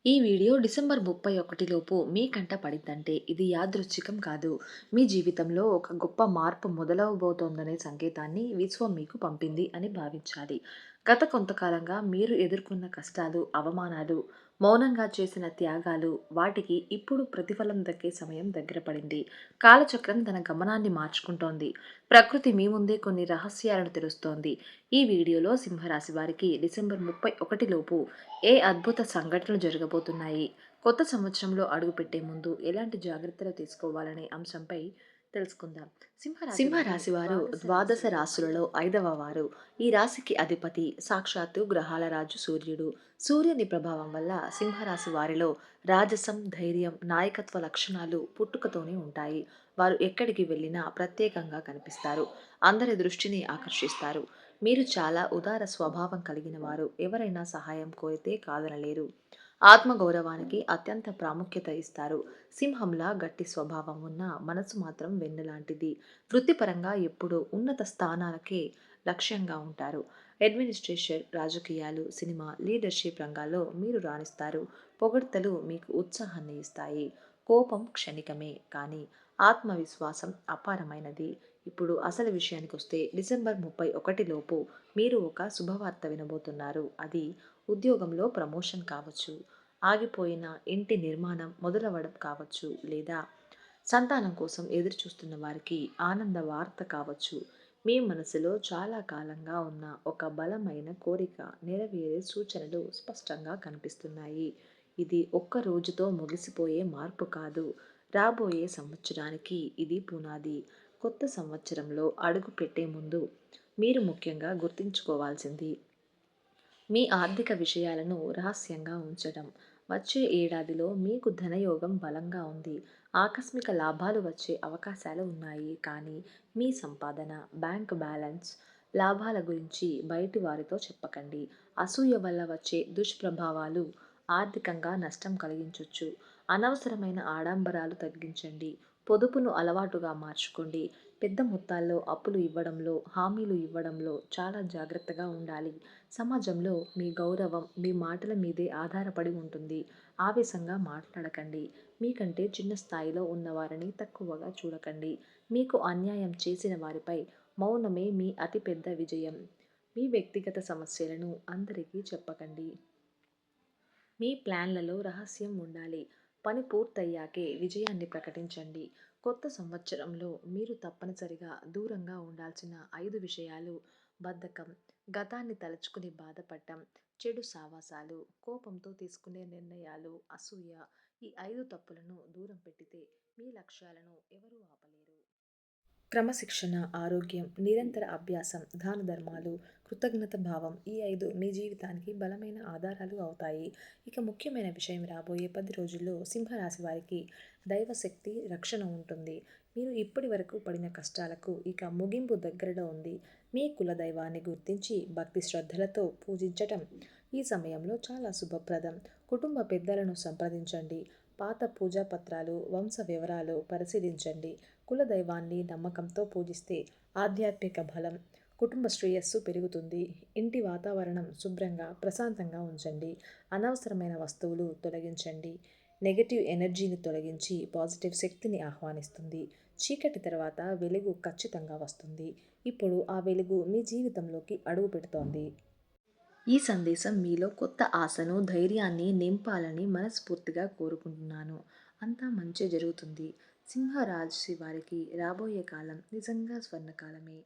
ఈ video December 31 లోపు మీ కంట పడిందంటే ఇది యాదృచ్ఛికం కాదు. మీ జీవితంలో ఒక గొప్ప మార్పు మొదలవబోతోందనే సంకేతాన్ని విశ్వం మీకు పంపింది అని భావించాలి. గత కొంతకాలంగా మీరు ఎదుర్కొన్న కష్టాలు, అవమానాలు, మౌనంగా చేసిన త్యాగాలు, వాటికి ఇప్పుడు ప్రతిఫలం దక్కే సమయం దగ్గర పడింది. కాలచక్రం తన గమనాన్ని మార్చుకుంటోంది. ప్రకృతి మీ ముందే కొన్ని రహస్యాలను తెలుస్తోంది. ఈ వీడియోలో సింహరాశి వారికి డిసెంబర్ 31 లోపు ఏ అద్భుత సంఘటనలు జరగబోతున్నాయి? కొత్త సంవత్సరంలో అడుగుపెట్టే ముందు ఎలాంటి జాగ్రత్తలు తీసుకోవాలనే అంశంపై తెలుసుకుందాం. సింహరాశి వారు ద్వాదశ రాశులలో 5వ వారు. ఈ రాశికి అధిపతి సాక్షాత్తు గ్రహాల రాజు సూర్యుడు. సూర్యుని ప్రభావం వల్ల సింహరాశి వారిలో రాజసం, ధైర్యం, నాయకత్వ లక్షణాలు పుట్టుకతోనే ఉంటాయి. వారు ఎక్కడికి వెళ్ళినా ప్రత్యేకంగా కనిపిస్తారు. అందరి దృష్టిని ఆకర్షిస్తారు. మీరు చాలా ఉదార స్వభావం కలిగిన వారు. ఎవరైనా సహాయం కోరితే కాదనలేరు. ఆత్మగౌరవానికి అత్యంత ప్రాముఖ్యత ఇస్తారు. సింహంలా గట్టి స్వభావం ఉన్న మనసు మాత్రం వెన్నెలాంటిది. వృత్తిపరంగా ఎప్పుడూ ఉన్నత స్థానాలకే లక్ష్యంగా ఉంటారు. అడ్మినిస్ట్రేషన్, రాజకీయాలు, సినిమా, లీడర్షిప్ రంగాల్లో మీరు రాణిస్తారు. పొగడ్తలు మీకు ఉత్సాహాన్ని ఇస్తాయి. కోపం క్షణికమే, కానీ ఆత్మవిశ్వాసం అపారమైనది. ఇప్పుడు అసలు విషయానికొస్తే డిసెంబర్ 31 లోపు మీరు ఒక శుభవార్త వినబోతున్నారు. అది ఉద్యోగంలో ప్రమోషన్ కావచ్చు, ఆగిపోయిన ఇంటి నిర్మాణం మొదలవడం కావచ్చు, లేదా సంతానం కోసం ఎదురుచూస్తున్న వారికి ఆనంద వార్త కావచ్చు. మీ మనసులో చాలా కాలంగా ఉన్న ఒక బలమైన కోరిక నెరవేరే సూచనలు స్పష్టంగా కనిపిస్తున్నాయి. ఇది ఒక్క రోజుతో ముగిసిపోయే మార్పు కాదు. రాబోయే సంవత్సరానికి ఇది పునాది. కొత్త సంవత్సరంలో అడుగు పెట్టే ముందు మీరు ముఖ్యంగా గుర్తుంచుకోవాల్సింది మీ ఆర్థిక విషయాలను రహస్యంగా ఉంచడం. వచ్చే ఏడాదిలో మీకు ధనయోగం బలంగా ఉంది. ఆకస్మిక లాభాలు వచ్చే అవకాశాలు ఉన్నాయి. కానీ మీ సంపాదన, బ్యాంక్ బ్యాలెన్స్, లాభాల గురించి బయటి వారితో చెప్పకండి. అసూయ వల్ల వచ్చే దుష్ప్రభావాలు ఆర్థికంగా నష్టం కలిగించొచ్చు. అనవసరమైన ఆడంబరాలు తగ్గించండి. పొదుపును అలవాటుగా మార్చుకోండి. పెద్ద మొత్తాల్లో అప్పులు ఇవ్వడంలో, హామీలు ఇవ్వడంలో చాలా జాగ్రత్తగా ఉండాలి. సమాజంలో మీ గౌరవం మీ మాటల మీదే ఆధారపడి ఉంటుంది. ఆవేశంగా మాట్లాడకండి. మీకంటే చిన్న స్థాయిలో ఉన్నవారిని తక్కువగా చూడకండి. మీకు అన్యాయం చేసిన వారిపై మౌనమే మీ అతిపెద్ద విజయం. మీ వ్యక్తిగత సమస్యలను అందరికీ చెప్పకండి. మీ ప్లాన్లలో రహస్యం ఉండాలి. పని పూర్తయ్యాకే విజయాన్ని ప్రకటించండి. కొత్త సంవత్సరంలో మీరు తప్పనిసరిగా దూరంగా ఉండాల్సిన 5 విషయాలు: బద్ధకం, గతాన్ని తలుచుకుని బాధపడటం, చెడు సావాసాలు, కోపంతో తీసుకునే నిర్ణయాలు, అసూయ. ఈ 5 తప్పులను దూరం పెట్టితే మీ లక్ష్యాలను ఎవరూ ఆపలేరు. క్రమశిక్షణ, ఆరోగ్యం, నిరంతర అభ్యాసం, దాన ధర్మాలు, కృతజ్ఞత భావం, ఈ 5 మీ జీవితానికి బలమైన ఆధారాలు అవుతాయి. ఇక ముఖ్యమైన విషయం, రాబోయే 10 రోజుల్లో సింహరాశి వారికి దైవశక్తి రక్షణ ఉంటుంది. మీరు ఇప్పటి వరకు పడిన కష్టాలకు ఇక ముగింపు దగ్గరలో ఉంది. మీ కుల దైవాన్ని గుర్తించి భక్తి శ్రద్ధలతో పూజించటం ఈ సమయంలో చాలా శుభప్రదం. కుటుంబ పెద్దలను సంప్రదించండి. పాత పూజా పత్రాలు, వంశ వివరాలు పరిశీలించండి. కుల దైవాన్ని నమ్మకంతో పూజిస్తే ఆధ్యాత్మిక బలం, కుటుంబ శ్రేయస్సు పెరుగుతుంది. ఇంటి వాతావరణం శుభ్రంగా, ప్రశాంతంగా ఉంచండి. అనవసరమైన వస్తువులు తొలగించండి. నెగటివ్ ఎనర్జీని తొలగించి పాజిటివ్ శక్తిని ఆహ్వానిస్తుంది. చీకటి తర్వాత వెలుగు ఖచ్చితంగా వస్తుంది. ఇప్పుడు ఆ వెలుగు మీ జీవితంలోకి అడుగు పెడుతోంది. ఈ సందేశం మీలో కొత్త ఆశను, ధైర్యాన్ని నింపాలని మనస్ఫూర్తిగా కోరుకుంటున్నాను. అంతా మంచే జరుగుతుంది. సింహరాశి వారికి రాబోయే కాలం నిజంగా స్వర్ణకాలమే.